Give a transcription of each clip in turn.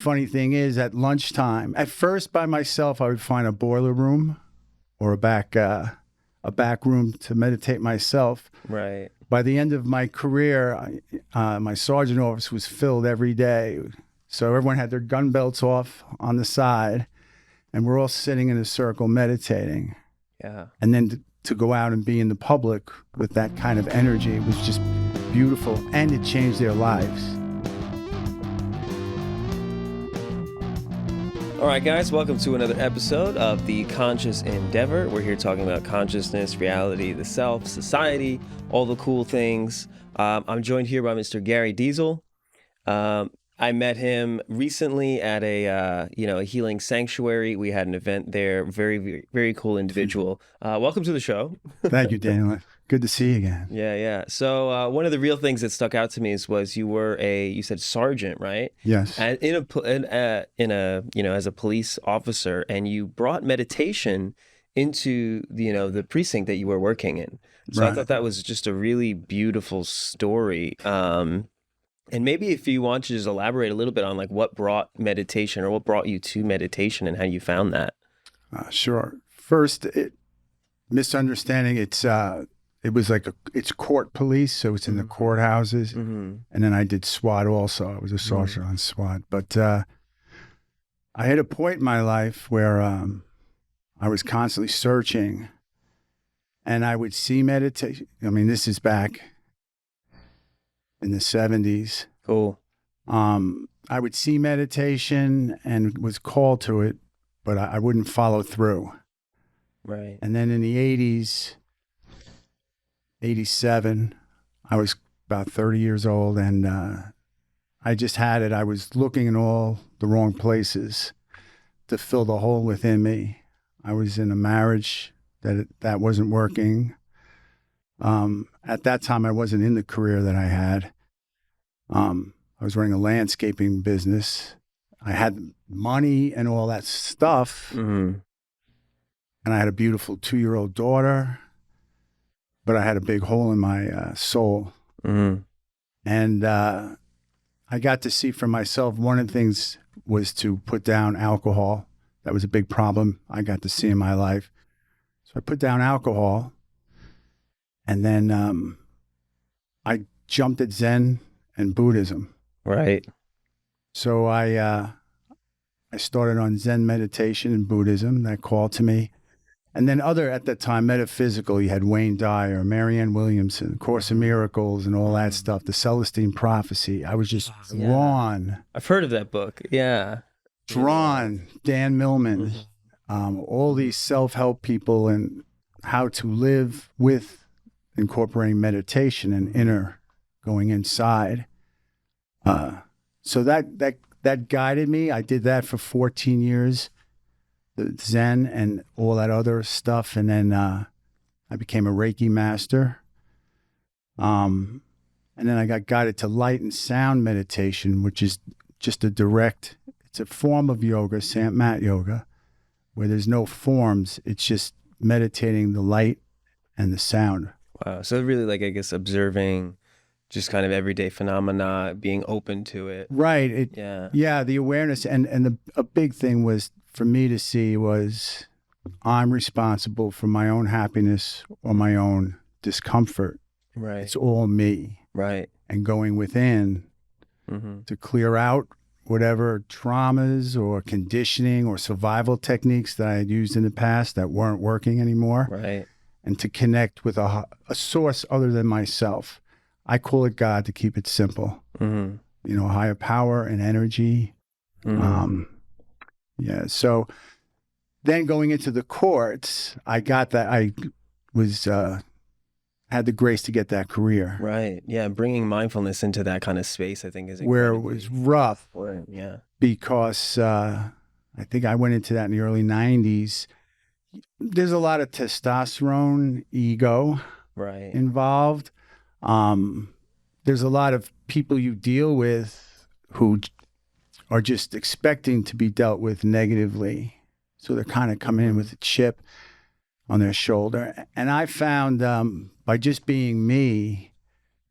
funny thing is, at lunchtime, at first by myself, I would find a boiler room or a back room to meditate myself. Right. By the end of my career, my sergeant office was filled every day. So everyone had their gun belts off on the side, and we're all sitting in a circle meditating. Yeah. And then to go out and be in the public with that kind of energy was just beautiful, and it changed their lives. All right, guys, welcome to another episode of The Conscious Endeavor. We're here talking about consciousness, reality, the self, society, all the cool things. I'm joined here by Mr. Gary Diesel. I met him recently at a healing sanctuary. We had an event there. Very, very, very cool individual. Welcome to the show. Thank you, Daniel. Good to see you again. Yeah. So one of the real things that stuck out to me was you said sergeant, right? Yes. And as a police officer, and you brought meditation into the precinct that you were working in. So right. I thought that was just a really beautiful story. And maybe if you want to just elaborate a little bit on like what brought meditation or what brought you to meditation and how you found that. Sure. First, misunderstanding. It was like it's court police, so it's in the courthouses. Mm-hmm. And then I did SWAT also. I was a sergeant on SWAT. But I had a point in my life where I was constantly searching, and I would see meditation. I mean, this is back in the 70s. Cool. I would see meditation and was called to it, but I wouldn't follow through. Right. And then in the 80s, 87, I was about 30 years old, and I just had it. I was looking in all the wrong places to fill the hole within me. I was in a marriage that wasn't working. At that time, I wasn't in the career that I had. I was running a landscaping business. I had money and all that stuff, and I had a beautiful 2-year-old daughter. But I had a big hole in my soul. Mm-hmm. And I got to see for myself, one of the things was to put down alcohol. That was a big problem I got to see in my life. So I put down alcohol, and then I jumped at Zen and Buddhism. Right. So I started on Zen Meditation and Buddhism, that called to me. And then at that time, metaphysical, you had Wayne Dyer, Marianne Williamson, Course in Miracles, and all that stuff, the Celestine Prophecy. I was just drawn. Yeah. I've heard of that book. Yeah. Drawn. Dan Millman, all these self-help people, and how to live with incorporating meditation and inner going inside. So that guided me. I did that for 14 years. The Zen and all that other stuff. And then I became a Reiki master. And then I got guided to light and sound meditation, which is just it's a form of yoga, Sant Mat yoga, where there's no forms. It's just meditating the light and the sound. Wow. So really like, I guess, observing just kind of everyday phenomena, being open to it. Right. Yeah, the awareness. And a big thing was, for me to see, was I'm responsible for my own happiness or my own discomfort. Right. It's all me. Right. And going within to clear out whatever traumas or conditioning or survival techniques that I had used in the past that weren't working anymore. Right. And to connect with a source other than myself. I call it God to keep it simple. Mm-hmm. Higher power and energy. Mm-hmm. Yeah. So then going into the courts, I got that. I was had the grace to get that career. Right. Yeah. Bringing mindfulness into that kind of space, I think, is where it was rough. Yeah. Because I think I went into that in the early 90s. There's a lot of testosterone, ego, involved. There's a lot of people you deal with who are just expecting to be dealt with negatively. So they're kind of coming in with a chip on their shoulder. And I found by just being me,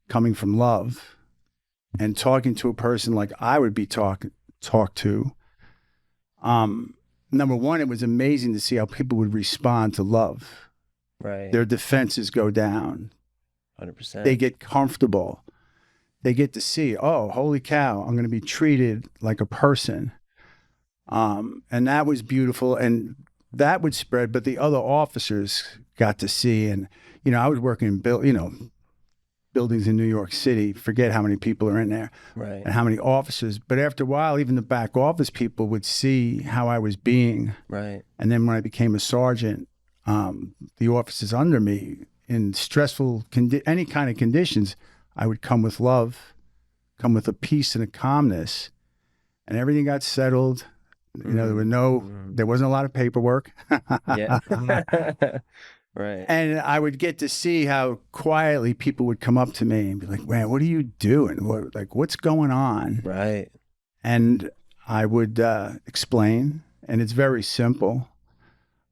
coming from love, and talking to a person like I would be talking talk to. Number one, it was amazing to see how people would respond to love. Right. Their defenses go down. 100%. They get comfortable. They get to see, oh, holy cow, I'm going to be treated like a person. And that was beautiful. And that would spread, but the other officers got to see. And, I was working in buildings in New York City, forget how many people are in there, right, and how many officers. But after a while, even the back office people would see how I was being. right. And then when I became a sergeant, the officers under me in stressful, any kind of conditions, I would come with love, come with a peace and a calmness, and everything got settled. There wasn't a lot of paperwork. Yeah. Right. And I would get to see how quietly people would come up to me and be like, man, what are you doing? What's going on? Right. And I would explain, and it's very simple.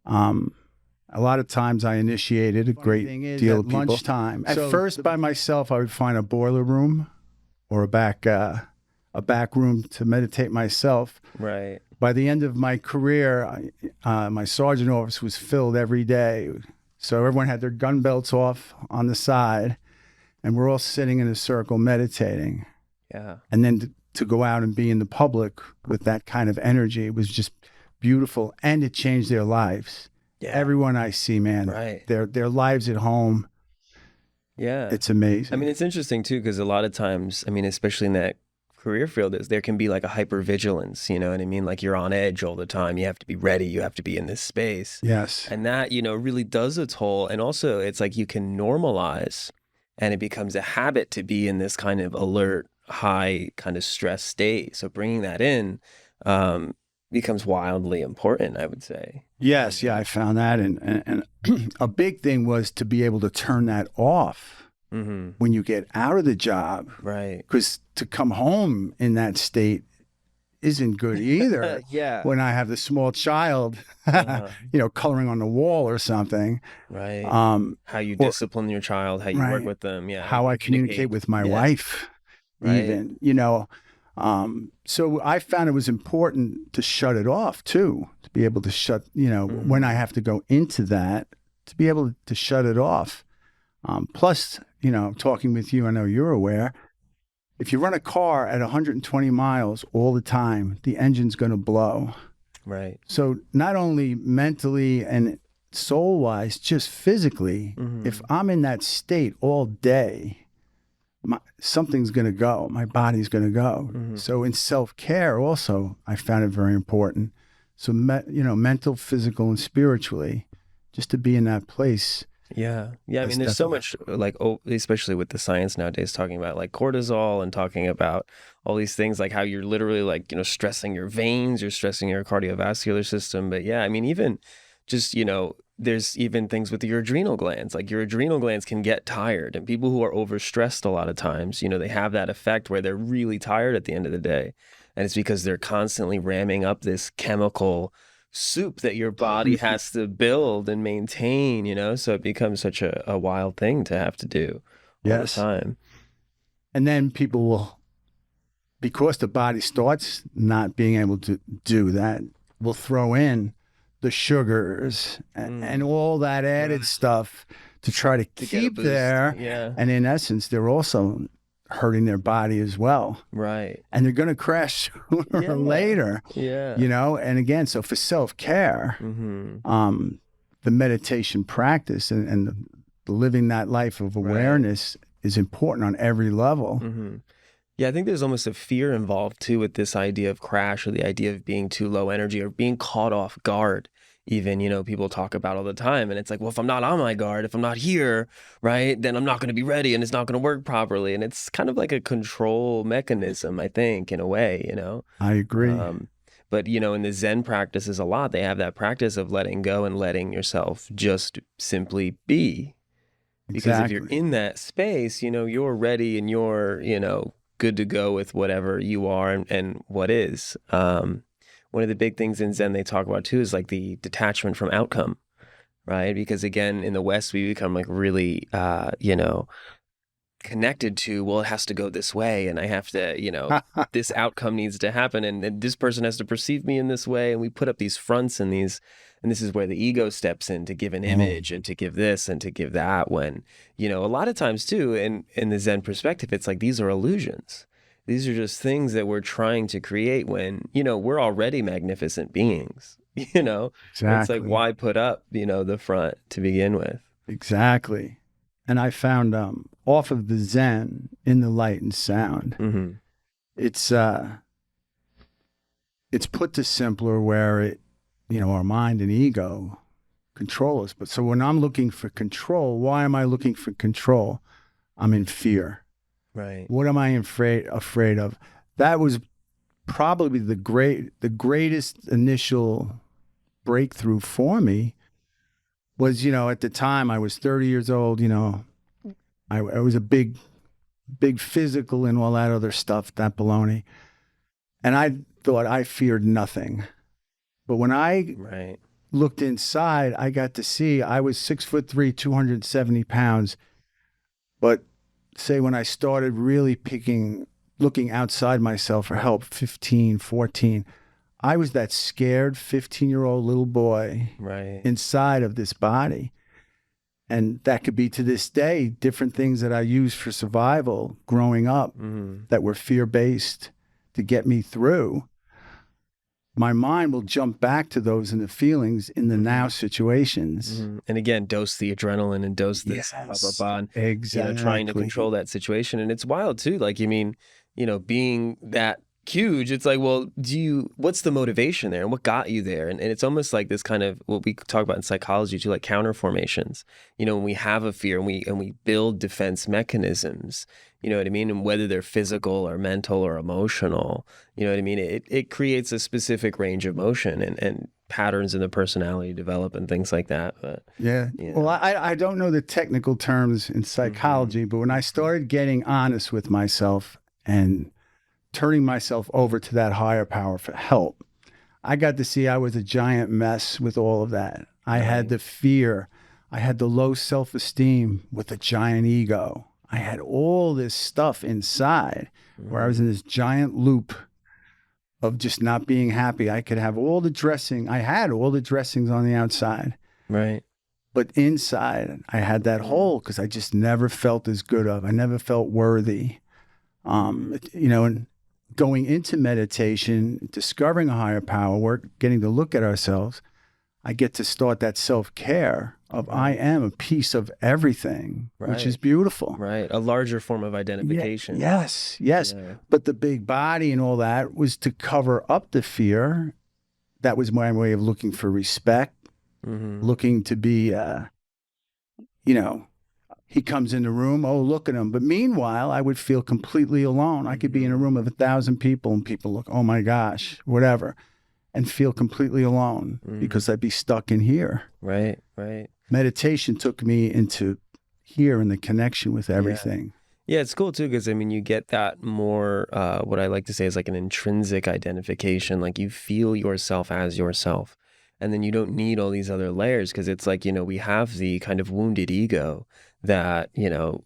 A lot of times I initiated a great deal of people. Lunchtime. At first, by myself, I would find a boiler room or a back room to meditate myself. Right. By the end of my career, my sergeant office was filled every day. So everyone had their gun belts off on the side, and we're all sitting in a circle meditating. Yeah. And then to go out and be in the public with that kind of energy, it was just beautiful, and it changed their lives. Yeah. Everyone I see, man, right. Their lives at home. Yeah. It's amazing. I mean, it's interesting too, because a lot of times, especially in that career field, there can be like a hypervigilance, you know what I mean? Like you're on edge all the time. You have to be ready. You have to be in this space. Yes. And that, really does a toll. And also it's like you can normalize, and it becomes a habit to be in this kind of alert, high kind of stress state. So bringing that in becomes wildly important, I would say. Yes. Yeah. I found that. And a big thing was to be able to turn that off. Mm-hmm. When you get out of the job. Right. Because to come home in that state isn't good either. Yeah. When I have the small child, coloring on the wall or something. Right. How you discipline your child, how you work with them. Yeah. How I communicate with my wife, even, so I found it was important to shut it off too, to be able to shut, when I have to go into that, to be able to shut it off. Plus, talking with you, I know you're aware, if you run a car at 120 miles all the time, the engine's going to blow. Right. So not only mentally and soul-wise, just physically, if I'm in that state all day, something's going to go. My body's going to go. So in self-care also, I found it very important. So, mental, physical, and spiritually, just to be in that place. Yeah. I mean, there's so much especially with the science nowadays, talking about like cortisol and talking about all these things, like how you're literally like, stressing your veins, you're stressing your cardiovascular system. But yeah, I mean, even just, there's even things with your adrenal glands, like your adrenal glands can get tired, and people who are overstressed a lot of times, they have that effect where they're really tired at the end of the day. And it's because they're constantly ramming up this chemical soup that your body has to build and maintain, so it becomes such a wild thing to have to do all the time. And then people will, because the body starts not being able to do that, will throw in the sugars and all that added stuff to try to keep there. Yeah. And in essence, they're also hurting their body as well. Right. And they're going to crash sooner or later. Yeah. And again, so for self-care, the meditation practice and living that life of awareness is important on every level. Yeah, I think there's almost a fear involved too with this idea of crash, or the idea of being too low energy or being caught off guard. Even, people talk about all the time, and it's like, well, if I'm not on my guard, if I'm not here, right, then I'm not going to be ready and it's not going to work properly. And it's kind of like a control mechanism, I think, in a way, I agree. But, in the Zen practices a lot, they have that practice of letting go and letting yourself just simply be. Because if you're in that space, you're ready and you're, good to go with whatever you are and what is. One of the big things in Zen they talk about too is like the detachment from outcome, right? Because again, in the West, we become like really, connected to, well, it has to go this way, and I have to, this outcome needs to happen, and this person has to perceive me in this way, and we put up these fronts and this is where the ego steps in to give an image and to give this and to give that, when, a lot of times too, in the Zen perspective, it's like these are illusions. These are just things that we're trying to create when, we're already magnificent beings, Exactly. It's like, why put up, the front to begin with? Exactly. And I found off of the Zen in the light and sound, Mm-hmm. It's put to simpler where our mind and ego control us. But so when I'm looking for control, why am I looking for control? I'm in fear. Right. What am I afraid of? That was probably the greatest initial breakthrough for me. Was, at the time I was 30 years old, I was a big physical and all that other stuff, that baloney. And I thought I feared nothing. But when I looked inside, I got to see I was 6'3", 270 pounds. But say when I started really looking outside myself for help, 15, 14, I was that scared 15-year-old little boy inside of this body. And that could be, to this day, different things that I used for survival growing up that were fear-based to get me through. My mind will jump back to those and the feelings in the now situations. Mm-hmm. And again, dose the adrenaline and dose this on, exactly. Trying to control that situation. And it's wild too. Like, being that huge, it's like, well, what's the motivation there and what got you there? And it's almost like this kind of what we talk about in psychology too, like counter formations. When we have a fear and we build defense mechanisms, you know what I mean? And whether they're physical or mental or emotional, you know what I mean? It creates a specific range of motion and patterns in the personality develop and things like that. But yeah. Well, I don't know the technical terms in psychology, but when I started getting honest with myself and turning myself over to that higher power for help, I got to see I was a giant mess with all of that. I had the fear. I had the low self-esteem with a giant ego. I had all this stuff inside where I was in this giant loop of just not being happy. I could have all the dressing. I had all the dressings on the outside. Right. But inside, I had that hole because I just never felt as good of. I never felt worthy. And going into meditation, discovering a higher power, getting to look at ourselves, I get to start that self-care of I am a piece of everything, which is beautiful. Right. A larger form of identification. Yes. Yeah. But the big body and all that was to cover up the fear. That was my way of looking for respect, looking to be, he comes in the room, oh, look at him. But meanwhile, I would feel completely alone. I could be in a room of 1,000 people and people look, oh my gosh, whatever, and feel completely alone because I'd be stuck in here. Right. Meditation took me into here and the connection with everything. Yeah, it's cool too because, you get that more, what I like to say is like an intrinsic identification. Like you feel yourself as yourself. And then you don't need all these other layers because it's like, we have the kind of wounded ego that,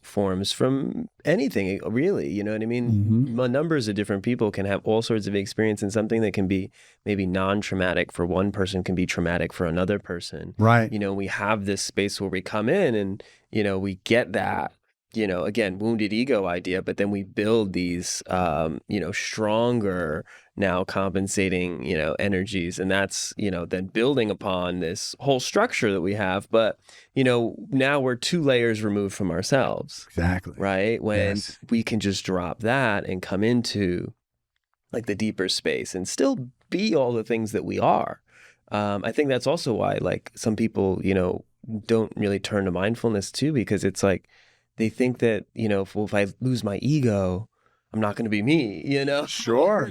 forms from anything, really. You know what I mean? Numbers of different people can have all sorts of experience in something that can be maybe non-traumatic for one person, can be traumatic for another person. Right. We have this space where we come in and, we get that, again, wounded ego idea, but then we build these, stronger now compensating, energies. And that's, then building upon this whole structure that we have. But, now we're 2 layers removed from ourselves. Exactly. Right. When we can just drop that and come into like the deeper space and still be all the things that we are. I think that's also why like some people, don't really turn to mindfulness too, because it's like, they think that, if I lose my ego, I'm not going to be me, Sure.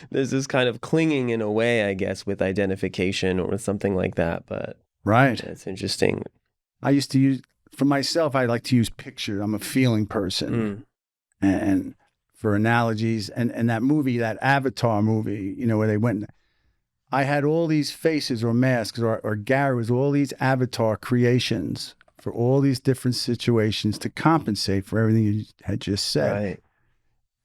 There's this kind of clinging in a way, I guess, with identification or with something like that. But it's interesting. I used to use, for myself, I like to use picture. I'm a feeling person. And for analogies, and that movie, that Avatar movie, where they went, I had all these faces or masks, or Gary was all these avatar creations for all these different situations to compensate for everything you had just said. Right.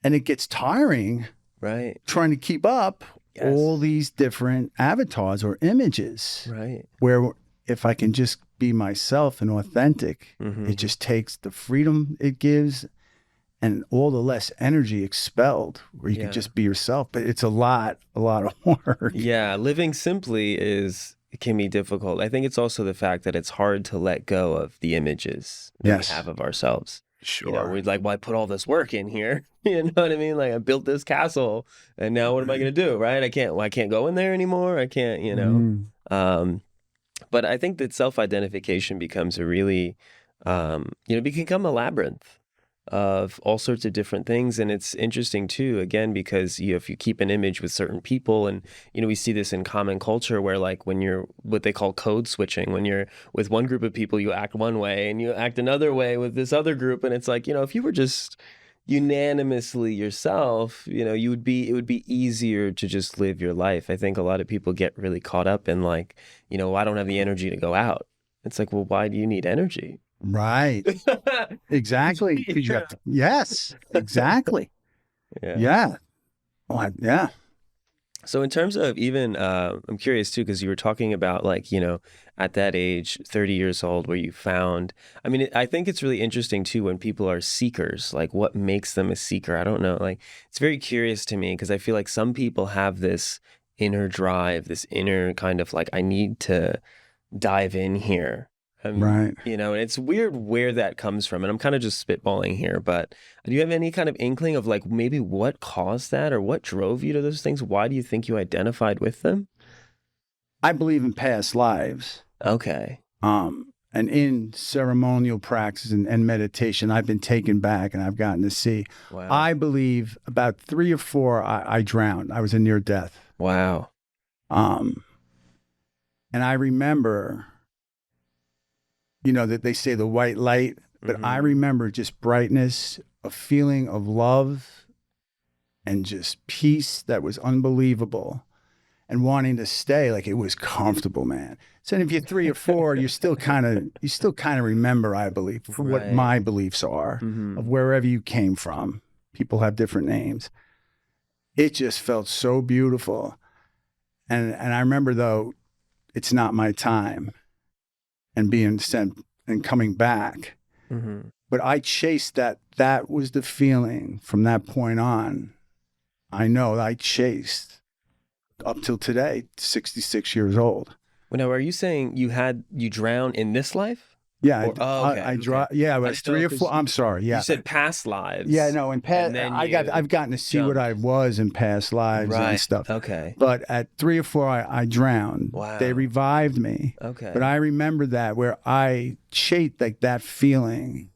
And it gets tiring Right. trying to keep up Yes. all these different avatars or images. Right. Where if I can just be myself and authentic, Mm-hmm. it just takes the freedom it gives and all the less energy expelled where you can just be yourself. But it's a lot of work. Yeah. Living simply it can be difficult. I think it's also the fact that it's hard to let go of the images that we have of ourselves. Sure. You know, we're like, well, I put all this work in here. You know what I mean? Like I built this castle and now what am I going to do? Right. I can't go in there anymore. I can't, you know, but I think that self-identification becomes a really, it can become a labyrinth of all sorts of different things. And it's interesting too, again, because if you keep an image with certain people and, we see this in common culture where like when you're what they call code switching, when you're with one group of people, you act one way and you act another way with this other group. And it's like, if you were just unanimously yourself, it would be easier to just live your life. I think a lot of people get really caught up in like, I don't have the energy to go out. It's like, well, why do you need energy? Right. Exactly. Yes, exactly. Yeah. Yeah. So in terms of even, I'm curious too, because you were talking about like, at that age, 30 years old, where you found, I think it's really interesting too when people are seekers, like what makes them a seeker? I don't know. Like, it's very curious to me because I feel like some people have this inner drive, this inner kind of like, I need to dive in here. Right. And it's weird where that comes from. And I'm kind of just spitballing here, but do you have any kind of inkling of like maybe what caused that or what drove you to those things? Why do you think you identified with them? I believe in past lives. Okay. And in ceremonial practice and meditation, I've been taken back and I've gotten to see. Wow. I believe about 3 or 4, I drowned. I was a near death. Wow. And I remember, that they say the white light, but I remember just brightness, a feeling of love and just peace that was unbelievable and wanting to stay. Like it was comfortable, man. So if you're 3 or 4, you still kind of remember, I believe, for what my beliefs are of wherever you came from. People have different names. It just felt so beautiful. And I remember though, it's not my time. And being sent and coming back. But I chased that. That was the feeling from that point on. I know I chased up till today, 66 years old. Well, now, are you saying you drowned in this life? Yeah, I yeah, but 3 or 4. I'm sorry. Yeah, you said past lives. Yeah, no, in past, I've gotten to see what I was in past lives and stuff. Okay. But at 3 or 4, I drowned. Wow. They revived me. Okay. But I remember that where I chased like that feeling.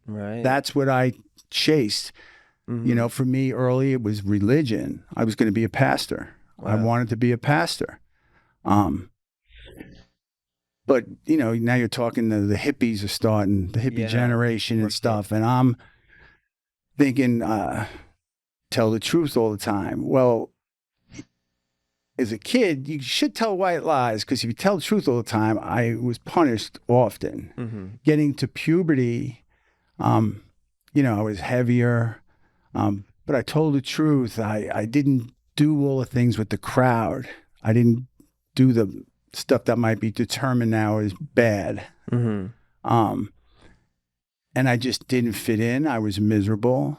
Right. That's what I chased. For me early, it was religion. I was going to be a pastor. Wow. I wanted to be a pastor. But, now you're talking the hippies are starting, the hippie generation and stuff. And I'm thinking, tell the truth all the time. Well, as a kid, you should tell white lies because if you tell the truth all the time, I was punished often. Getting to puberty, I was heavier. But I told the truth. I didn't do all the things with the crowd. I didn't do the stuff that might be determined now as bad. And I just didn't fit in. I was miserable.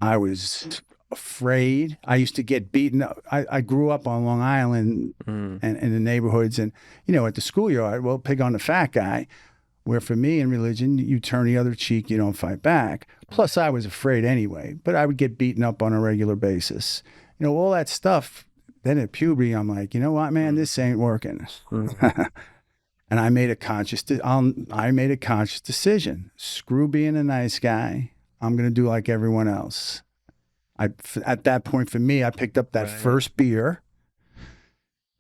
I was afraid. I used to get beaten up. I grew up on Long Island and in the neighborhoods and, at the schoolyard, well, pick on the fat guy, where for me in religion, you turn the other cheek, you don't fight back. Plus I was afraid anyway, but I would get beaten up on a regular basis. All that stuff. Then at puberty, I'm like, you know what, man, this ain't working. And I made a conscious decision. Screw being a nice guy. I'm going to do like everyone else. At that point for me, I picked up that first beer.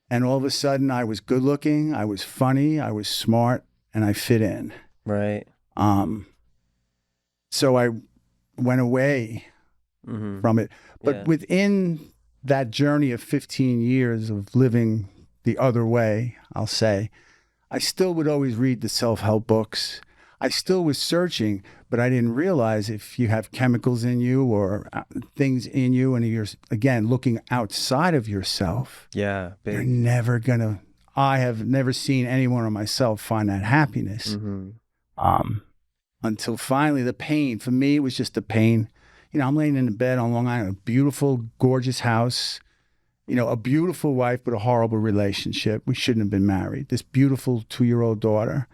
And all of a sudden I was good looking. I was funny. I was smart and I fit in. Right. So I went away from it. But within that journey of 15 years of living the other way, I'll say, I still would always read the self-help books. I still was searching, but I didn't realize if you have chemicals in you or things in you and you're, again, looking outside of yourself, Yeah. you're Big. never going to, I have never seen anyone or myself find that happiness. Until finally the pain, for me, it was just the pain. I'm laying in the bed on Long Island, a beautiful, gorgeous house, a beautiful wife, but a horrible relationship. We shouldn't have been married. This beautiful 2-year-old daughter,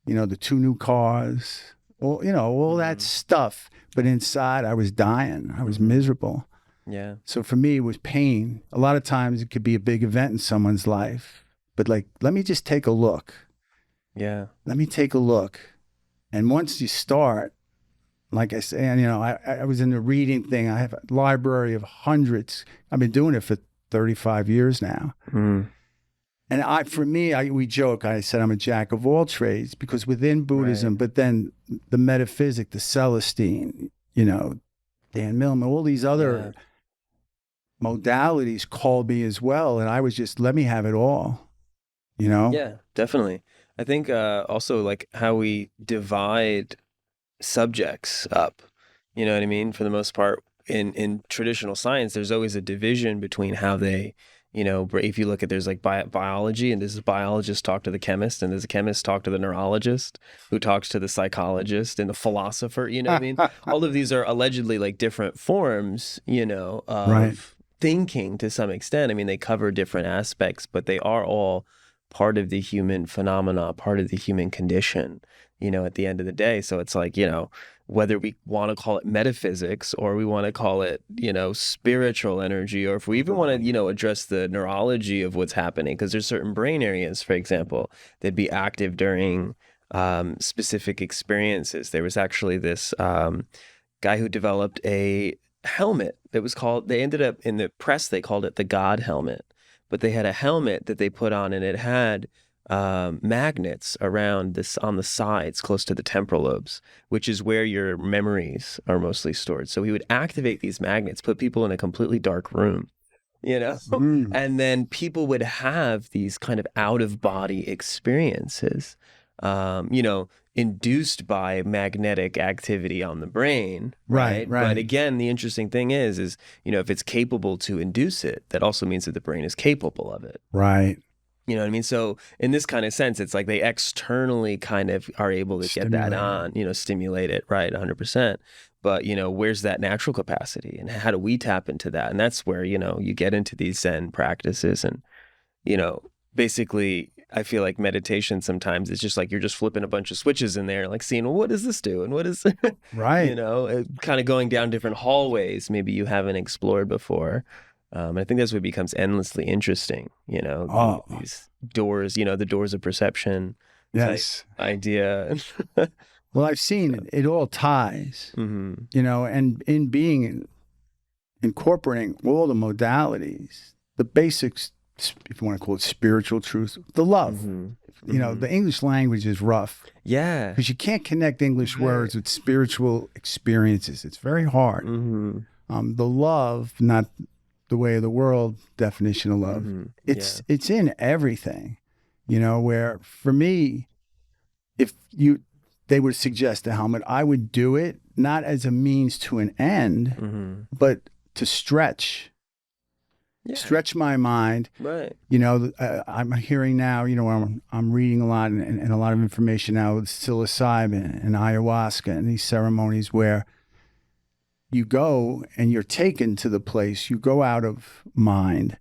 the 2 new cars, all that stuff. But inside I was dying. I was miserable. Yeah. So for me, it was pain. A lot of times it could be a big event in someone's life, but like, let me just take a look. Yeah. Let me take a look. And once you start, like I say, and I was in the reading thing. I have a library of hundreds. I've been doing it for 35 years now. And for me, we joke, I said I'm a jack of all trades because within Buddhism, but then the metaphysic, the Celestine, Dan Millman, all these other modalities called me as well. And I was just, let me have it all, Yeah, definitely. I think also like how we divide subjects up, you know what I mean? For the most part, in traditional science, there's always a division between how they, if you look at, there's like biology, and there's a biologist talk to the chemist, and there's a chemist talk to the neurologist, who talks to the psychologist and the philosopher, you know what I mean? All of these are allegedly like different forms, of thinking to some extent. I mean, they cover different aspects, but they are all part of the human phenomena, part of the human condition, at the end of the day. So it's like, whether we want to call it metaphysics or we want to call it, spiritual energy, or if we even want to, address the neurology of what's happening, because there's certain brain areas, for example, that'd be active during specific experiences. There was actually this guy who developed a helmet that was called, they ended up in the press, they called it the God helmet. But they had a helmet that they put on, and it had magnets around this on the sides close to the temporal lobes, which is where your memories are mostly stored. So he would activate these magnets, put people in a completely dark room, and then people would have these kind of out-of-body experiences, induced by magnetic activity on the brain, right? But again, the interesting thing is, if it's capable to induce it, that also means that the brain is capable of it. Right. You know what I mean? So in this kind of sense, it's like they externally kind of are able to get that on, stimulate it, right, 100%. But, where's that natural capacity, and how do we tap into that? And that's where, you get into these Zen practices, and, basically, I feel like meditation sometimes it's just like you're just flipping a bunch of switches in there, like seeing, well, what does this do? And what is, right? Kind of going down different hallways maybe you haven't explored before. I think that's what becomes endlessly interesting, these doors, the doors of perception. Yes. Idea. Well, I've seen it all ties, and in incorporating all the modalities, the basics, if you want to call it spiritual truth, the love. The English language is rough. Yeah. Because you can't connect English words with spiritual experiences. It's very hard. The love, not the way of the world definition of love. It's in everything, where for me, if they would suggest a helmet, I would do it not as a means to an end, but to stretch my mind. Right. I'm hearing now, I'm reading a lot and a lot of information now with psilocybin and ayahuasca and these ceremonies where you go and you're taken to the place, you go out of mind.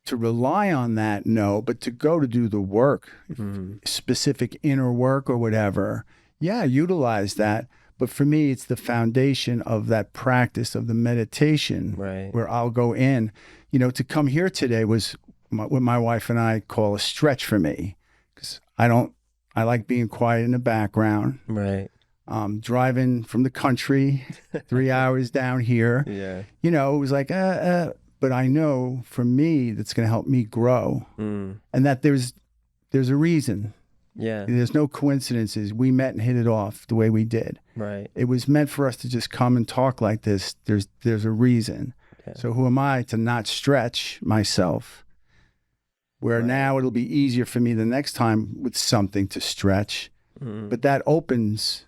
To rely on that, no, but to go to do the work, specific inner work or whatever, utilize that. But for me, it's the foundation of that practice of the meditation, where I'll go in. To come here today was what my wife and I call a stretch for me, because I like being quiet in the background. Right. Driving from the country 3 hours down here. Yeah. It was like, but I know for me that's going to help me grow, and that there's a reason. Yeah. There's no coincidences. We met and hit it off the way we did. Right. It was meant for us to just come and talk like this. There's a reason. Yeah. So who am I to not stretch myself where Right. now it'll be easier for me the next time with something to stretch. But that opens,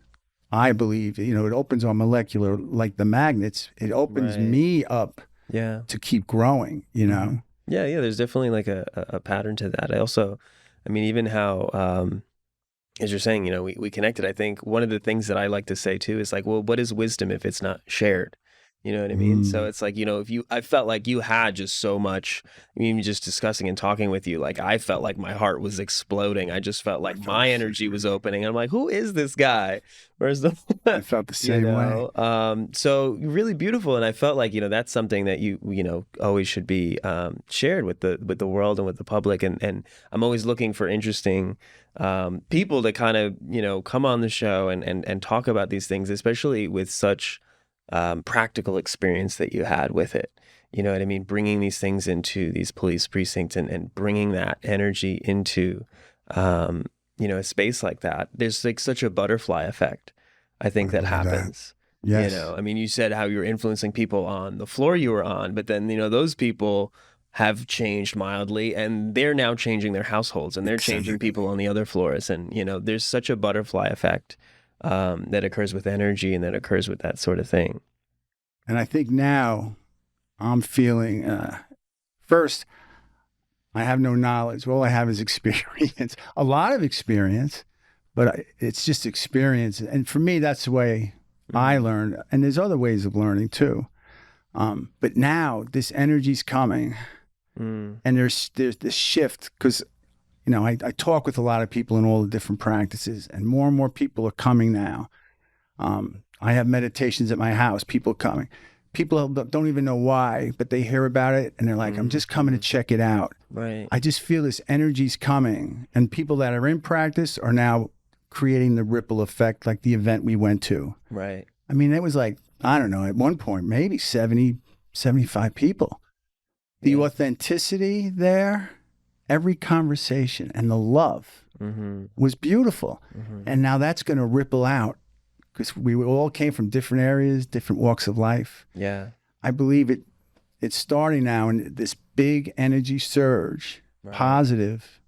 I believe, it opens on molecular, like the magnets. It opens Right. me up Yeah. to keep growing, Yeah, there's definitely like a pattern to that. I mean, even how, as you're saying, we connected. I think one of the things that I like to say too is like, well, what is wisdom if it's not shared? You know what I mean? So it's like, I felt like you had just so much, I mean, just discussing and talking with you, like I felt like my heart was exploding. I just felt like my energy was opening. I'm like, who is this guy? Where's the, I felt the same way. So really beautiful. And I felt like, that's something that you always should be shared with the world and with the public. And I'm always looking for interesting people to kind of, come on the show and talk about these things, especially with such practical experience that you had with it. You know what I mean? Bringing these things into these police precincts and bringing that energy into, a space like that. There's like such a butterfly effect, I think, that happens. Yes. I mean, you said how you were influencing people on the floor you were on, but then, those people have changed mildly and they're now changing their households and they're changing people on the other floors. And, there's such a butterfly effect that occurs with energy and that occurs with that sort of thing. And I think now I'm feeling, first, I have no knowledge. All I have is experience, a lot of experience, but it's just experience. And for me, that's the way I learned. And there's other ways of learning too. But now this energy's coming and there's this shift because I talk with a lot of people in all the different practices, and more people are coming now. I have meditations at my house, people coming. People don't even know why, but they hear about it and they're like, I'm just coming to check it out. Right. I just feel this energy's coming, and people that are in practice are now creating the ripple effect, like the event we went to. Right. I mean, it was like, I don't know, at one point, maybe 70, 75 people. The authenticity there, every conversation and the love was beautiful. And now that's going to ripple out because we all came from different areas, different walks of life. Yeah. I believe it's starting now, and this big energy surge, positive,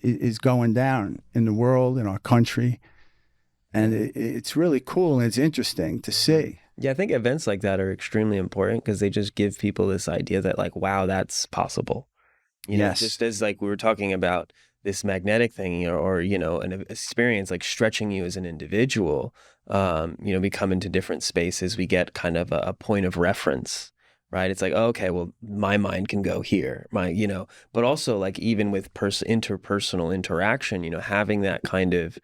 is going down in the world, in our country. And it's really cool and it's interesting to see. Yeah, I think events like that are extremely important because they just give people this idea that like, wow, that's possible. Just as like we were talking about this magnetic thing or an experience like stretching you as an individual, we come into different spaces, we get kind of a point of reference, right? It's like, oh, okay, well, my mind can go here, but also like even with interpersonal interaction, having that kind of,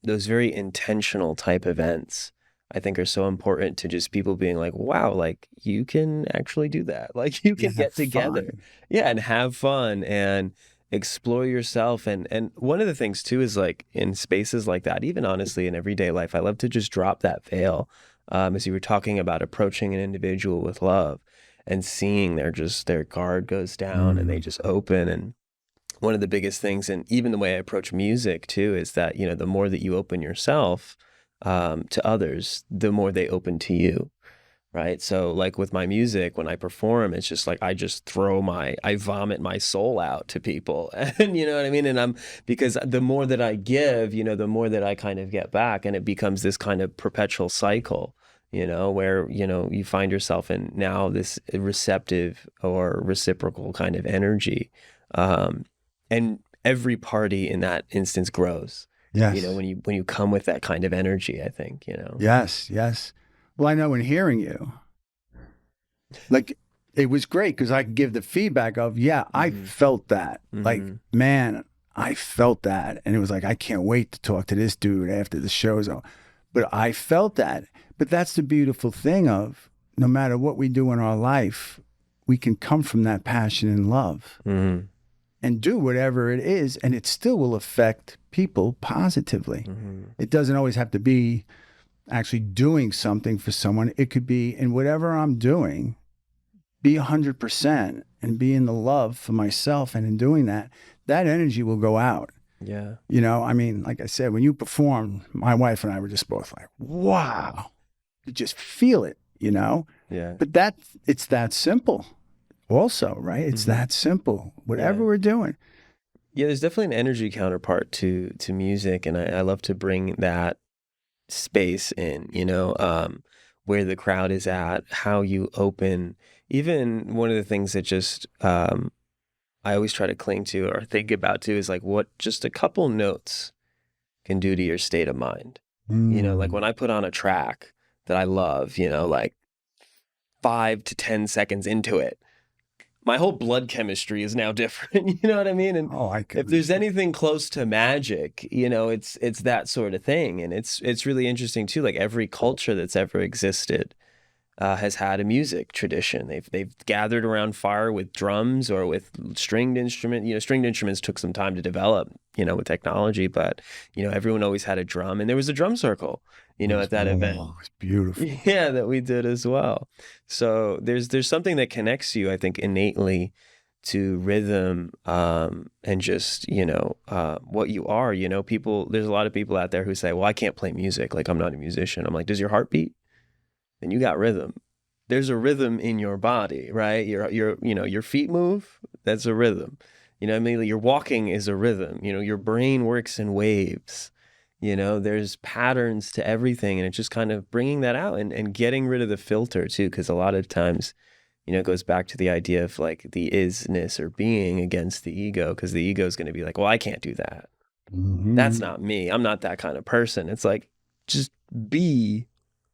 those very intentional type events, I think are so important to just people being like, wow, like you can actually do that. Like you can get together. Fun. Yeah. And have fun and explore yourself. And one of the things too, is like in spaces like that, even honestly in everyday life, I love to just drop that veil. As you were talking about approaching an individual with love and seeing their guard goes down and they just open. And one of the biggest things, and even the way I approach music too, is that, the more that you open yourself, to others, the more they open to you, right? So like with my music, when I perform, it's just like I vomit my soul out to people, and you know what I mean. And because the more that I give, the more that I kind of get back, and it becomes this kind of perpetual cycle, where you find yourself in now this receptive or reciprocal kind of energy, and every party in that instance grows. Yes. When you come with that kind of energy, I think, Yes. Well, I know in hearing you, like it was great because I could give the feedback of, I felt that. Like, man, I felt that. And it was like, I can't wait to talk to this dude after the show's over. But I felt that. But that's the beautiful thing of no matter what we do in our life, we can come from that passion and love. And do whatever it is, and it still will affect people positively. It doesn't always have to be actually doing something for someone. It could be in whatever I'm doing, be 100% and be in the love for myself. And in doing that, that energy will go out. Yeah. I mean, like I said, when you perform, my wife and I were just both like, wow, you just feel it, Yeah. But it's that simple. also, right? It's that simple. Whatever we're doing. Yeah, there's definitely an energy counterpart to music, and I love to bring that space in, where the crowd is at, how you open. Even one of the things that just I always try to cling to or think about too is like what just a couple notes can do to your state of mind. Like when I put on a track that I love, like 5 to 10 seconds into it, my whole blood chemistry is now different. You know what I mean? And if there's anything close to magic, it's that sort of thing. And it's really interesting too. Like every culture that's ever existed has had a music tradition. They've gathered around fire with drums or with stringed instruments. Stringed instruments took some time to develop, with technology, but everyone always had a drum, and there was a drum circle, at that event. It was beautiful. Yeah, that we did as well. So there's something that connects you, I think, innately to rhythm, and just what you are. There's a lot of people out there who say, well, I can't play music, like I'm not a musician. I'm like, does your heart beat? Then you got rhythm. There's a rhythm in your body, right? Your feet move, that's a rhythm. Your walking is a rhythm. Your brain works in waves. There's patterns to everything, and it's just kind of bringing that out and getting rid of the filter too, because a lot of times, it goes back to the idea of like the isness or being against the ego, because the ego is going to be like, well, I can't do that. That's not me. I'm not that kind of person. It's like, just be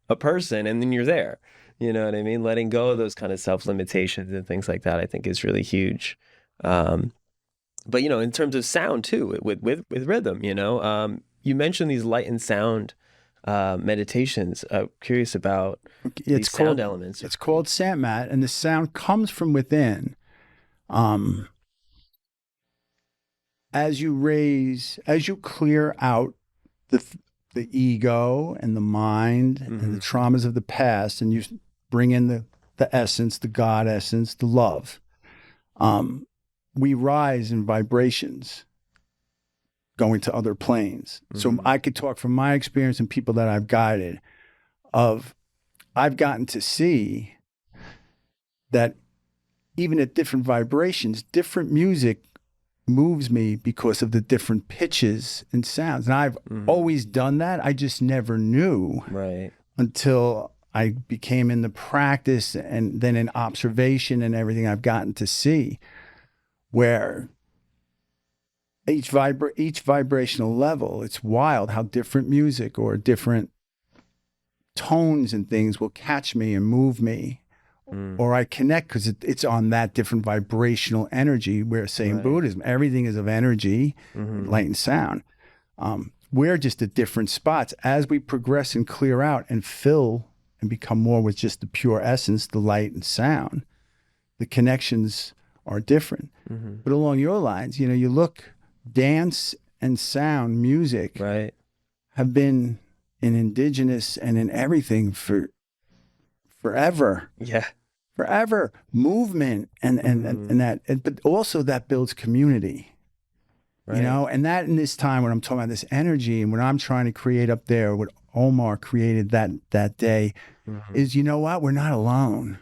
a person, and then you're there. You know what I mean? Letting go of those kind of self-limitations and things like that, I think, is really huge. But in terms of sound too, with rhythm, you mentioned these light and sound meditations. Curious about these sound elements. It's called Santmat, and the sound comes from within. As you clear out the ego and the mind and the traumas of the past, and you bring in the essence, the God essence, the love, we rise in vibrations going to other planes. So I could talk from my experience and people that I've guided I've gotten to see that even at different vibrations, different music moves me because of the different pitches and sounds. And I've always done that. I just never knew until I became in the practice and then in observation and everything I've gotten to see, where each vibrational level, it's wild how different music or different tones and things will catch me and move me. Or I connect because it's on that different vibrational energy. Where, say, in Buddhism, everything is of energy, light and sound. We're just at different spots. As we progress and clear out and fill and become more with just the pure essence, the light and sound, the connections are different. But along your lines, you look, dance and sound, music have been in indigenous and in everything for forever. Yeah. Forever. Movement and that, but also that builds community. And that in this time when I'm talking about this energy and what I'm trying to create up there, what Omar created that day is, what? We're not alone.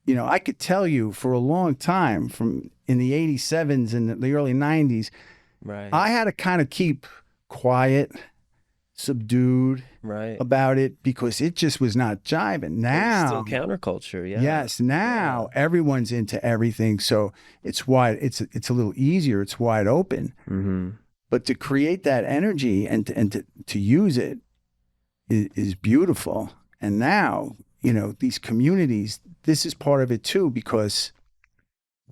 I could tell you for a long time from in the 87s and the early 90s, I had to kind of keep quiet, subdued about it because it just was not jiving. Now it's still counterculture, Yes, now everyone's into everything, so it's wide. It's a little easier. It's wide open. But to create that energy and to use it is beautiful. And now these communities. This is part of it too, because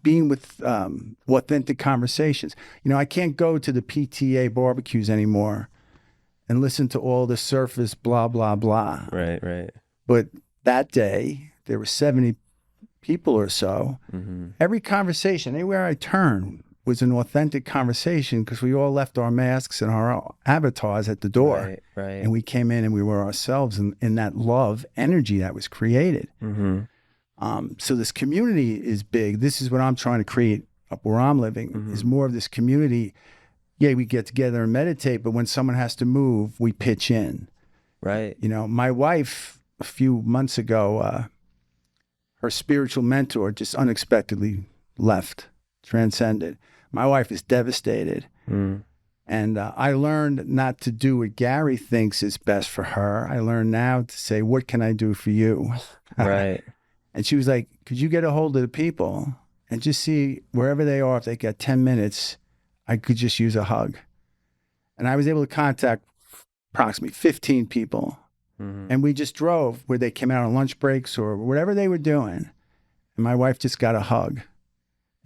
being with authentic conversations. I can't go to the PTA barbecues anymore and listen to all the surface blah, blah, blah. Right. But that day, there were 70 people or so. Every conversation, anywhere I turned, was an authentic conversation because we all left our masks and our avatars at the door. Right. And we came in and we were ourselves in that love energy that was created. So this community is big. This is what I'm trying to create up where I'm living, is more of this community. Yeah, we get together and meditate, but when someone has to move, we pitch in. Right. My wife, a few months ago, her spiritual mentor just unexpectedly left, transcended. My wife is devastated. Mm. And I learned not to do what Gary thinks is best for her. I learned now to say, what can I do for you? Right. And she was like, could you get a hold of the people and just see wherever they are, if they got 10 minutes, I could just use a hug. And I was able to contact approximately 15 people. Mm-hmm. And we just drove where they came out on lunch breaks or whatever they were doing. And my wife just got a hug.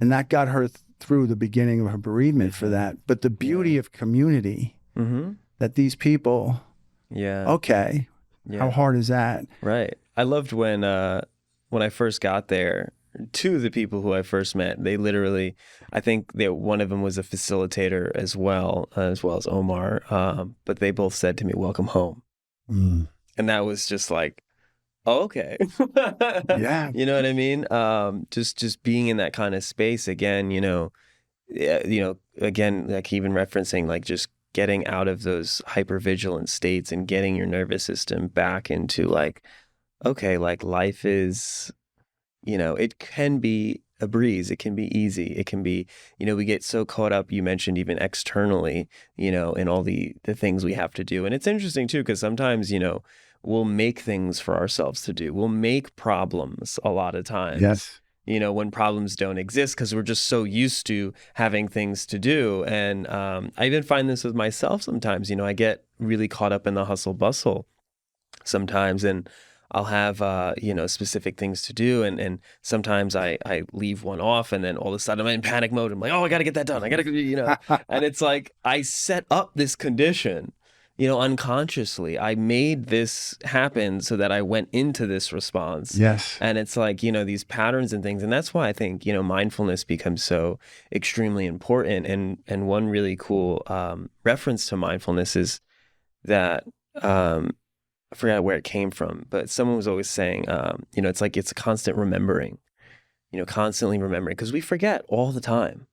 And that got her through the beginning of her bereavement for that. But the beauty of community, Mm-hmm. that these people, okay, how hard is that? Right. I loved when I first got there, two of the people who I first met, they literally, I think one of them was a facilitator as well as Omar, but they both said to me, welcome home. Mm. And that was just like, oh, okay. Yeah. You know what I mean? Just being in that kind of space again, again, like even referencing like just getting out of those hypervigilant states and getting your nervous system back into like, okay, like life is, it can be a breeze. It can be easy. It can be, we get so caught up, you mentioned even externally, in all the things we have to do. And it's interesting too, because sometimes, we'll make things for ourselves to do. We'll make problems a lot of times. Yes. When problems don't exist because we're just so used to having things to do. And I even find this with myself sometimes. I get really caught up in the hustle bustle sometimes, and I'll have, specific things to do. And sometimes I leave one off, and then all of a sudden I'm in panic mode. I'm like, oh, I got to get that done. I got to, and it's like I set up this condition, unconsciously. I made this happen so that I went into this response. Yes. And it's like, these patterns and things. And that's why I think, mindfulness becomes so extremely important. And one really cool reference to mindfulness is that, I forgot where it came from, but someone was always saying, it's like it's a constant remembering, constantly remembering, because we forget all the time,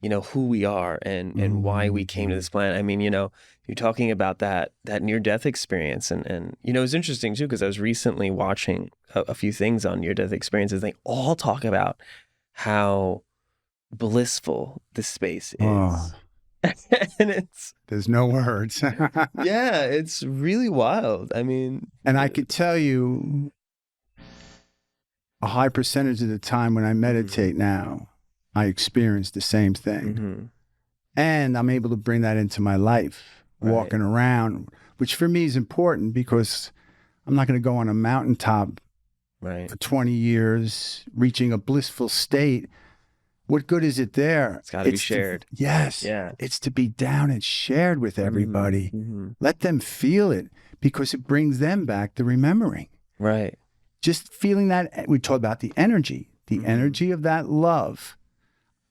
who we are and why we came to this planet. I mean, you're talking about that near-death experience. And it was interesting too, because I was recently watching a few things on near-death experiences. They all talk about how blissful this space is. Oh. And there's no words. Yeah, it's really wild. I mean, and I could tell you a high percentage of the time when I meditate now, I experience the same thing. Mm-hmm. And I'm able to bring that into my life, walking around, which for me is important because I'm not going to go on a mountaintop for 20 years, reaching a blissful state. What good is it there? It's got to be shared. Yes. Yeah. It's to be down and shared with everybody. Mm-hmm. Let them feel it because it brings them back to remembering. Right. Just feeling that. We talk about the energy of that love.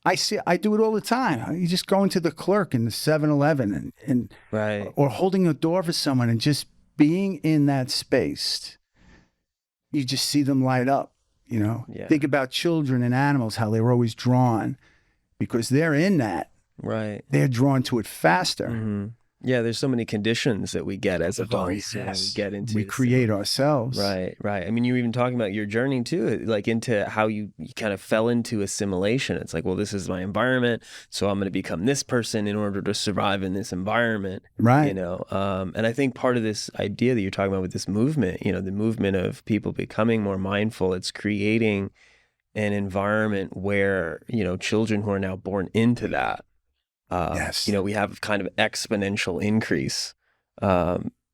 I do it all the time. You just go into the clerk in the 7-Eleven and or holding a door for someone and just being in that space. You just see them light up. Think about children and animals, how they were always drawn because they're in that. Right. They're drawn to it faster. Mm-hmm. Yeah, there's so many conditions that we get as adults. Yes. We get into. We create ourselves. Right. I mean, you were even talking about your journey too, like into how you kind of fell into assimilation. It's like, well, this is my environment, so I'm going to become this person in order to survive in this environment. Right. And I think part of this idea that you're talking about with this movement, the movement of people becoming more mindful, it's creating an environment where, children who are now born into that, we have kind of exponential increase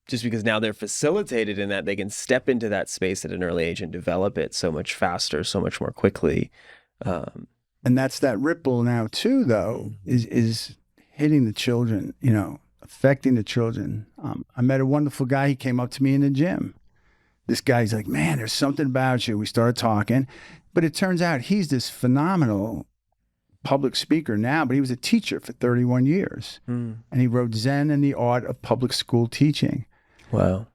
just because now they're facilitated in that they can step into that space at an early age and develop it so much faster, so much more quickly. And that's that ripple now too, though, is hitting the children, affecting the children. I met a wonderful guy. He came up to me in the gym. This guy's like, man, there's something about you. We started talking, but it turns out he's this phenomenal public speaker now, but he was a teacher for 31 years. And he wrote Zen and the Art of Public School Teaching. Wow.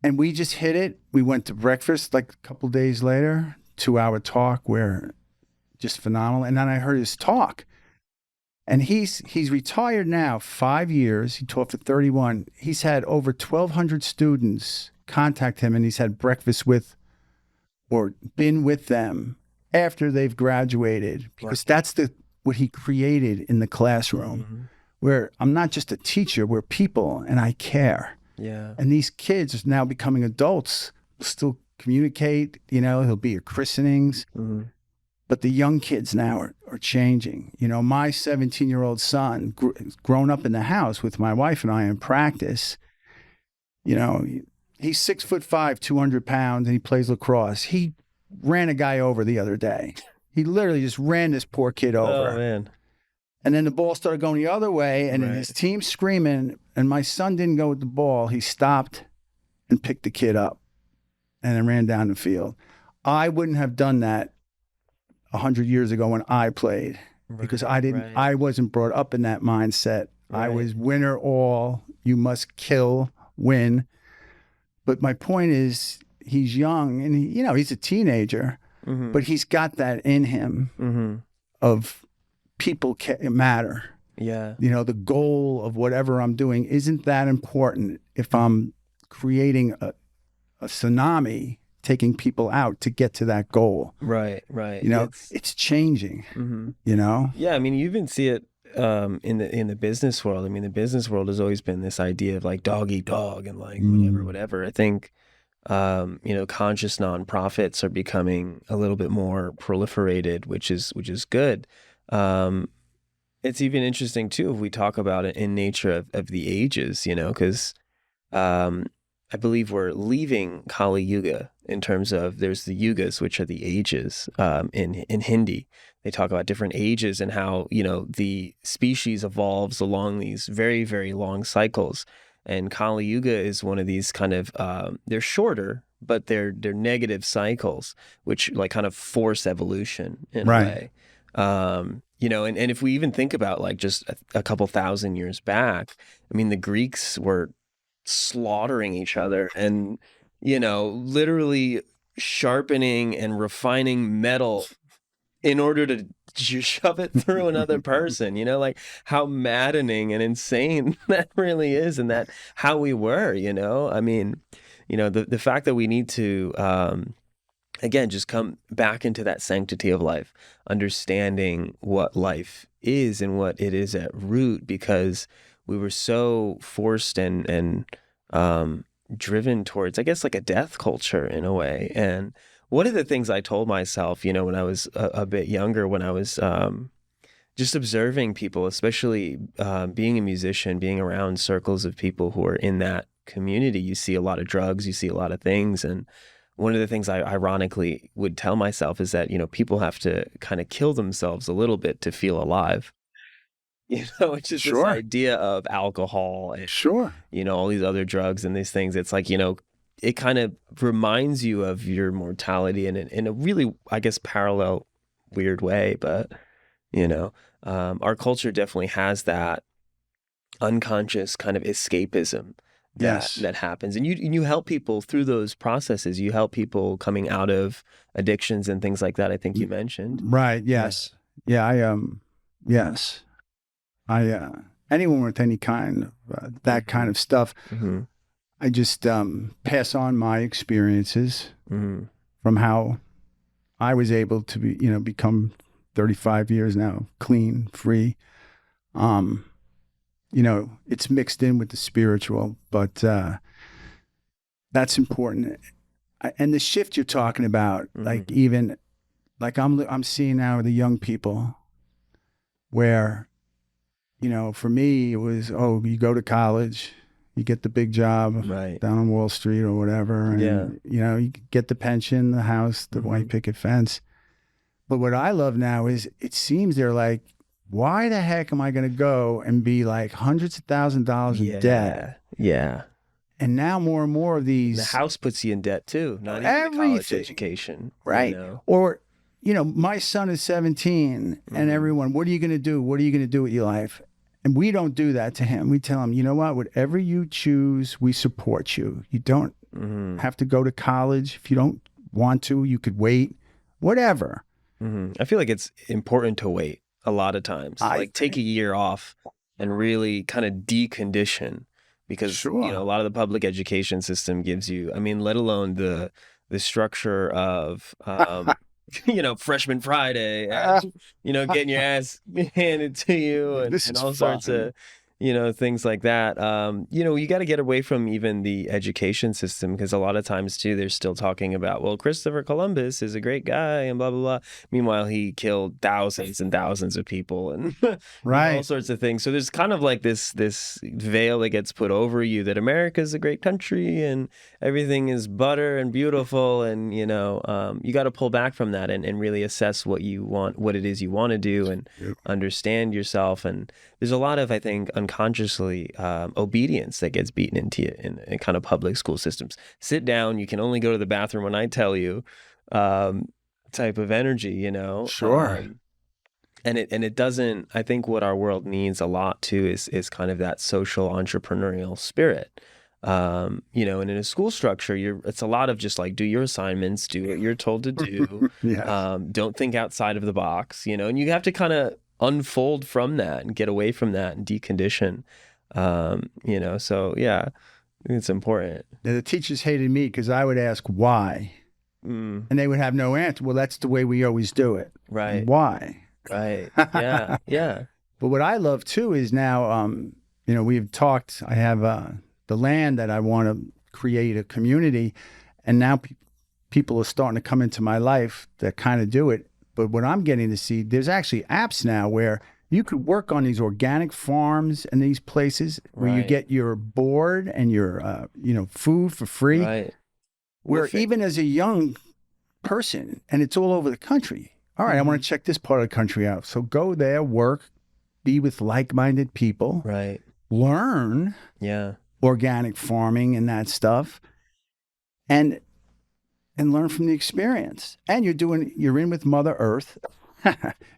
And we just hit it. We went to breakfast like a couple of days later, 2-hour talk where just phenomenal. And then I heard his talk. And he's retired now, 5 years. He taught for 31. He's had over 1,200 students contact him, and he's had breakfast with or been with them after they've graduated, because that's what he created in the classroom, where I'm not just a teacher, we're people and I care. Yeah. And these kids now becoming adults still communicate, he'll be at christenings, but the young kids now are changing. My 17-year-old son, grown up in the house with my wife and I in practice, he's 6'5", 200 pounds, and he plays lacrosse. He ran a guy over the other day. He literally just ran this poor kid over. Oh, man. And then the ball started going the other way, and then his team screaming, and my son didn't go with the ball. He stopped and picked the kid up and then ran down the field. I wouldn't have done that 100 years ago when I played, because I wasn't brought up in that mindset. I was winner all, you must kill, win. But my point is, he's young and he's a teenager, but he's got that in him of people matter. Yeah. The goal of whatever I'm doing isn't that important if I'm creating a tsunami, taking people out to get to that goal. Right. It's changing, Yeah, I mean, you even see it in the business world. I mean, the business world has always been this idea of like dog eat dog and like whatever. I think conscious nonprofits are becoming a little bit more proliferated, which is good. It's even interesting too if we talk about it in nature of the ages, because I believe we're leaving Kali Yuga in terms of there's the yugas, which are the ages in Hindi. They talk about different ages and how, the species evolves along these very, very long cycles. And Kali Yuga is one of these kind of, they're shorter, but they're negative cycles, which like kind of force evolution in a way. And if we even think about like just a couple thousand years back, I mean, the Greeks were slaughtering each other and, literally sharpening and refining metal in order to shove it through another person, like how maddening and insane that really is, and that how we were, I mean, the fact that we need to, again, just come back into that sanctity of life, understanding what life is and what it is at root, because we were so forced and driven towards, I guess, like a death culture in a way. And one of the things I told myself, when I was a bit younger, when I was just observing people, especially being a musician, being around circles of people who are in that community, you see a lot of drugs, you see a lot of things. And one of the things I ironically would tell myself is that, people have to kind of kill themselves a little bit to feel alive. It's just this idea of alcohol and, all these other drugs and these things. It's like, it kind of reminds you of your mortality in a really, I guess, parallel, weird way. But, our culture definitely has that unconscious kind of escapism that happens. And you help people through those processes. You help people coming out of addictions and things like that, I think you mentioned. Right. Yes. Yeah. Yes. Anyone with any kind of that kind of stuff, I just pass on my experiences from how I was able to be, become 35 years now, clean, free. It's mixed in with the spiritual, but that's important. And the shift you're talking about, like even, like I'm seeing now the young people where, for me, it was, you go to college, you get the big job down on Wall Street or whatever. And, you get the pension, the house, the white picket fence. But what I love now is it seems they're like, why the heck am I going to go and be like hundreds of $1,000s in debt? Yeah. And now more and more of these. The house puts you in debt too, not even the college education. Right. Or, my son is 17 and everyone, what are you going to do? What are you going to do with your life? And we don't do that to him. We tell him, you know what, whatever you choose, we support you. You don't have to go to college. If you don't want to, you could wait, whatever. I feel like it's important to wait a lot of times. Take a year off and really kind of decondition, because, a lot of the public education system gives you, I mean, let alone the structure of, freshman Friday, getting your ass handed to you This and is all sorts fun. of, things like that. You got to get away from even the education system, because a lot of times too, they're still talking about, well, Christopher Columbus is a great guy and blah, blah, blah. Meanwhile, he killed thousands and thousands of people and all Right. sorts of things. So there's kind of like this veil that gets put over you that America's a great country and everything is butter and beautiful. And, you got to pull back from that and really assess what you want, what it is you want to do, and understand yourself. And there's a lot of, I think, unconsciously obedience that gets beaten into you in kind of public school systems. Sit down, you can only go to the bathroom when I tell you, type of energy, Sure. And it doesn't, I think what our world needs a lot too is kind of that social entrepreneurial spirit. And in a school structure, it's a lot of just like, do your assignments, do what you're told to do. Yes. Don't think outside of the box, and you have to kind of unfold from that and get away from that and decondition. So yeah, I think it's important. Now, the teachers hated me because I would ask why, and they would have no answer. Well, that's the way we always do it. Right. Why? Right. Yeah. Yeah. But what I love too is now, we've talked. I have the land that I want to create a community, and now people are starting to come into my life that kind of do it. But what I'm getting to see, there's actually apps now where you could work on these organic farms and these places where you get your board and your, food for free. Right. Where even as a young person, and it's all over the country. All right, I want to check this part of the country out. So go there, work, be with like-minded people. Right. Learn. Yeah. Organic farming and that stuff. And learn from the experience. And you're in with Mother Earth.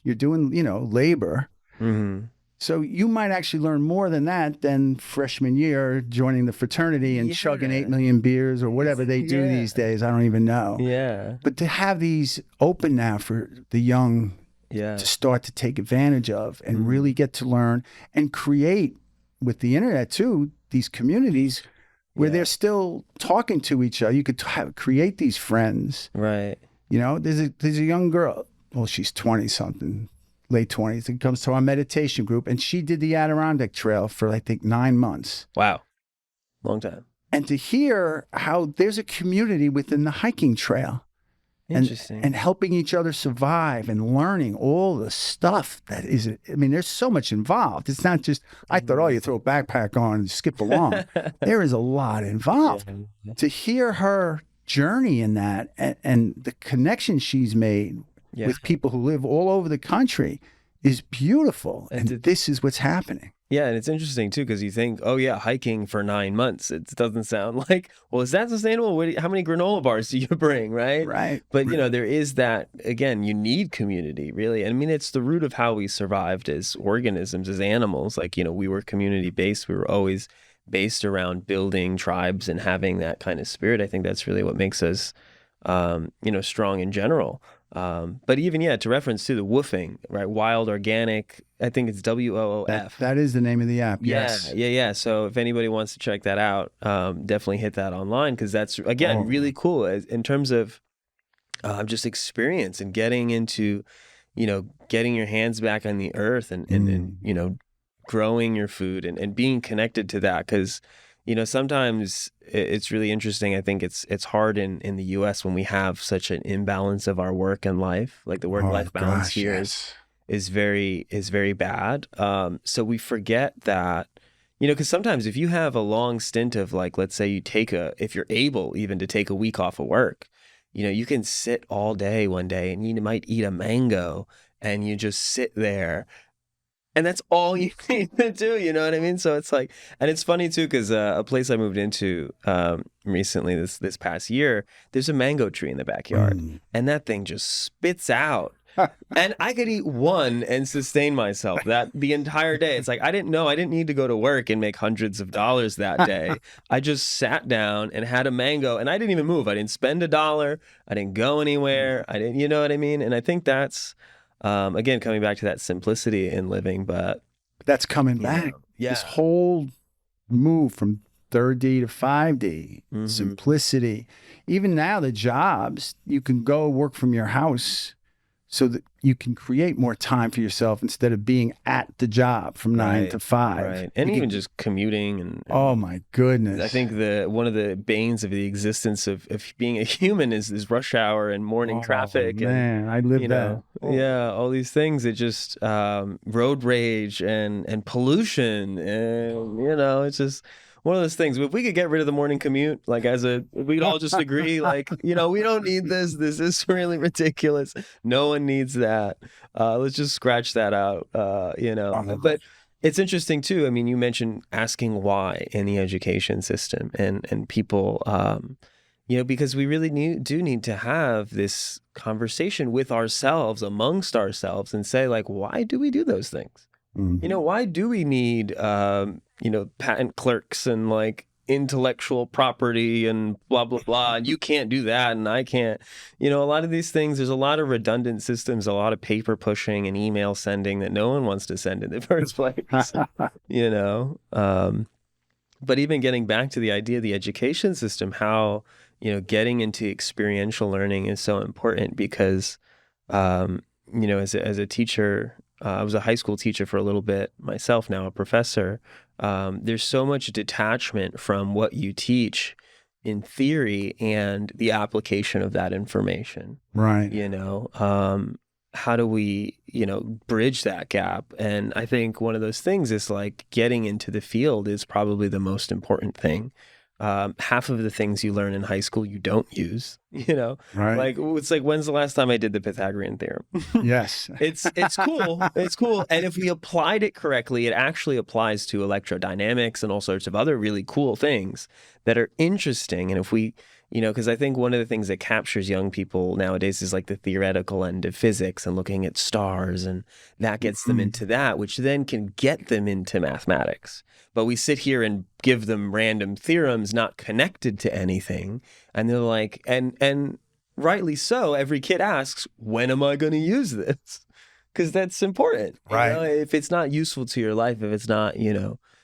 You're doing, labor. Mm-hmm. So you might actually learn more than that than freshman year joining the fraternity and chugging 8 million beers or whatever they do these days. I don't even know. Yeah. But to have these open now for the young to start to take advantage of and really get to learn and create with the internet too, these communities where they're still talking to each other. You could create these friends. Right. There's a young girl. Well, she's 20 something, late 20s, and comes to our meditation group, and she did the Adirondack Trail for I think 9 months. Wow. Long time. And to hear how there's a community within the hiking trail. Interesting. And helping each other survive and learning all the stuff that is, there's so much involved. It's not just, I thought, you throw a backpack on and skip along. There is a lot involved. Yeah. To hear her journey in that and the connection she's made with people who live all over the country is beautiful. And this is what's happening. Yeah, and it's interesting too, because you think, hiking for 9 months. It doesn't sound like, well, is that sustainable? How many granola bars do you bring, right? Right. But, there is that, again, you need community, really. It's the root of how we survived as organisms, as animals. Like, we were community-based. We were always based around building tribes and having that kind of spirit. I think that's really what makes us, strong in general. But even, to reference to the woofing, right? Wild Organic, I think it's WOOF. That is the name of the app. Yes. Yeah. So if anybody wants to check that out, definitely hit that online, because that's, again, really cool in terms of just experience and getting into, getting your hands back on the earth and growing your food and being connected to that. Because, sometimes it's really interesting. I think it's hard in the U.S. when we have such an imbalance of our work and life. Like the work-life balance here is very bad. So we forget that, because sometimes if you have a long stint of, like, let's say if you're able even to take a week off of work, you can sit all day one day and you might eat a mango and you just sit there. And that's all you need to do, you know what I mean? So it's like, and it's funny too, because a place I moved into recently, this past year, there's a mango tree in the backyard, and that thing just spits out. And I could eat one and sustain myself that the entire day. It's like, I didn't need to go to work and make hundreds of dollars that day. I just sat down and had a mango, and I didn't even move. I didn't spend $1. I didn't go anywhere. I didn't, you know what I mean? And I think that's, again, coming back to that simplicity in living, but that's coming back. Yeah. This whole move from third D to 5D, simplicity. Even now, the jobs, you can go work from your house so that you can create more time for yourself instead of being at the job from 9 to 5. Right. And even just commuting and oh my goodness. I think one of the banes of the existence of being a human is rush hour and morning traffic. Man, I live that. Yeah, all these things. It just road rage and pollution, and it's just one of those things. If we could get rid of the morning commute, like we'd all just agree, like, we don't need this. This is really ridiculous. No one needs that. Let's just scratch that out, But it's interesting too. I mean, you mentioned asking why in the education system and people, because we really do need to have this conversation with ourselves, amongst ourselves, and say, like, why do we do those things? Why do we need, patent clerks and like intellectual property and blah, blah, blah. And you can't do that. And I can't, a lot of these things, there's a lot of redundant systems, a lot of paper pushing and email sending that no one wants to send in the first place, But even getting back to the idea of the education system, how, getting into experiential learning is so important because, as a teacher, I was a high school teacher for a little bit myself, now a professor. There's so much detachment from what you teach in theory and the application of that information. Right. How do we, bridge that gap? And I think one of those things is like getting into the field is probably the most important thing. Half of the things you learn in high school you don't use, right. Like it's like, when's the last time I did the Pythagorean theorem? Yes. It's cool. It's cool. And if we applied it correctly, it actually applies to electrodynamics and all sorts of other really cool things that are interesting. And if we, because I think one of the things that captures young people nowadays is like the theoretical end of physics and looking at stars, and that gets them into that, which then can get them into mathematics. But we sit here and give them random theorems not connected to anything. And they're like, and rightly so, every kid asks, when am I going to use this? Because that's important. Right. If it's not useful to your life, if it's not,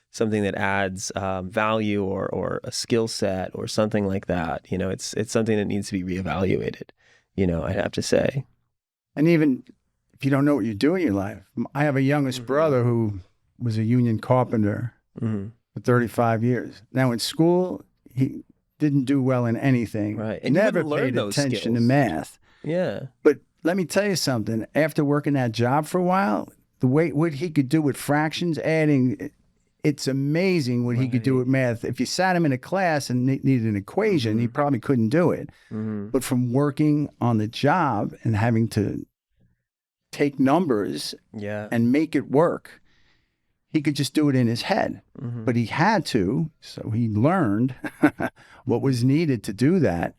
something that adds value or a skill set or something like that, it's something that needs to be reevaluated, I'd have to say. And even if you don't know what you do in your life, I have a youngest brother who was a union carpenter for 35 years. Now in school, he didn't do well in anything. Right. And never paid attention to math. Yeah. But let me tell you something. After working that job for a while, what he could do with fractions, adding, it's amazing what he could do with math. If you sat him in a class and needed an equation, he probably couldn't do it. But from working on the job and having to take numbers and make it work, he could just do it in his head. But he had to, so he learned what was needed to do that.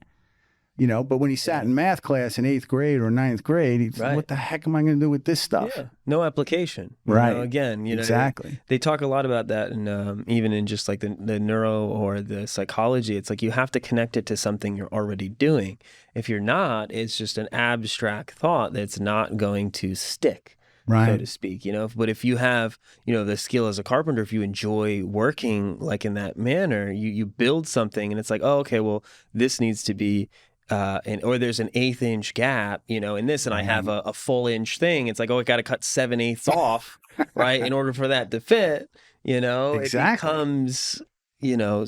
But when he sat in math class in 8th grade or 9th grade, he said, what the heck am I going to do with this stuff? Yeah. No application. Right. Again, exactly. They talk a lot about that, and even in just like the neuro or the psychology, it's like you have to connect it to something you're already doing. If you're not, it's just an abstract thought that's not going to stick. Right. So to speak, but if you have, the skill as a carpenter, if you enjoy working like in that manner, you build something and it's like, oh, okay, well, this needs to be, or there's an 1/8 inch gap, in this, and I have a full inch thing. It's like, oh, I got to cut 7/8 off, right, in order for that to fit. Exactly. It becomes,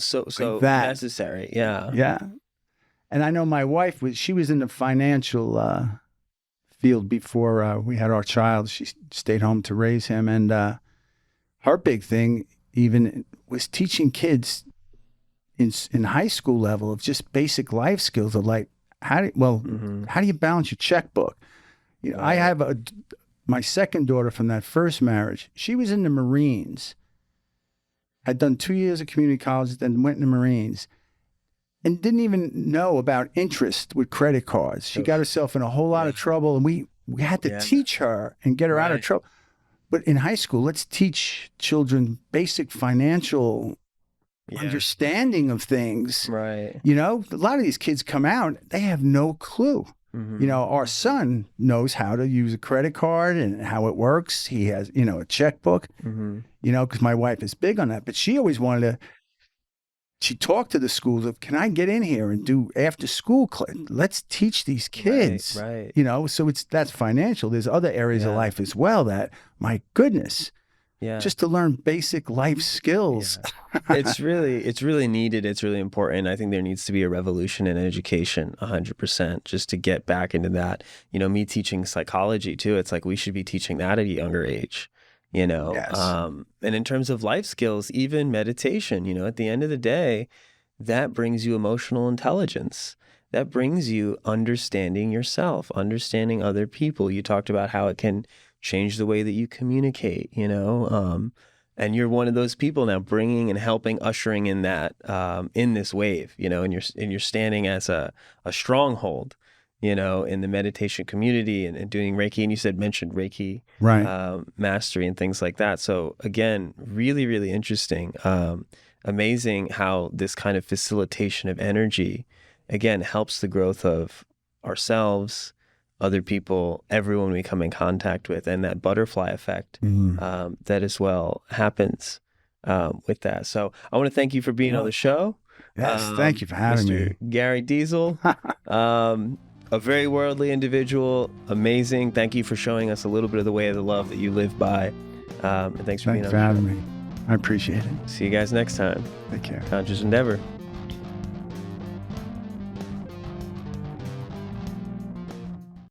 so like necessary. Yeah. Yeah. And I know my wife she was in the financial field before we had our child. She stayed home to raise him, and her big thing even was teaching kids in high school level of just basic life skills of like how do you balance your checkbook? I have my second daughter from that first marriage. She was in the Marines, had done 2 years of community college, then went in the Marines, and didn't even know about interest with credit cards. She got herself in a whole lot of trouble, and we had to teach her and get her out of trouble. But in high school, let's teach children basic financial understanding of things. Right. A lot of these kids come out, they have no clue. Our son knows how to use a credit card and how it works. He has, a checkbook, because my wife is big on that. But she always wanted to she talked to the schools of, can I get in here and do after school? Let's teach these kids, Right. you know, so that's financial. There's other areas of life as well that, my goodness, just to learn basic life skills. It's really needed. It's really important. I think there needs to be a revolution in education, 100%, just to get back into that. You know, me teaching psychology too, it's like we should be teaching that at a younger age. You know, and in terms of life skills, even meditation, you know, at the end of the day, that brings you emotional intelligence. That brings you understanding yourself, understanding other people. You talked about how it can change the way that you communicate, you know, and you're one of those people now bringing and helping, ushering in that, in this wave, you know, and you're standing as a stronghold, you know, in the meditation community and doing Reiki. And you mentioned Reiki, mastery and things like that. So again, really, really interesting. Amazing how this kind of facilitation of energy, again, helps the growth of ourselves, other people, everyone we come in contact with, and that butterfly effect that as well happens with that. So I want to thank you for being on the show. Yes, thank you for having me. Gary Diesel. A very worldly individual, amazing. Thank you for showing us a little bit of the way of the love that you live by. And thanks for being on the show. Thanks for having me. I appreciate it. See you guys next time. Take care. Conscious Endeavor.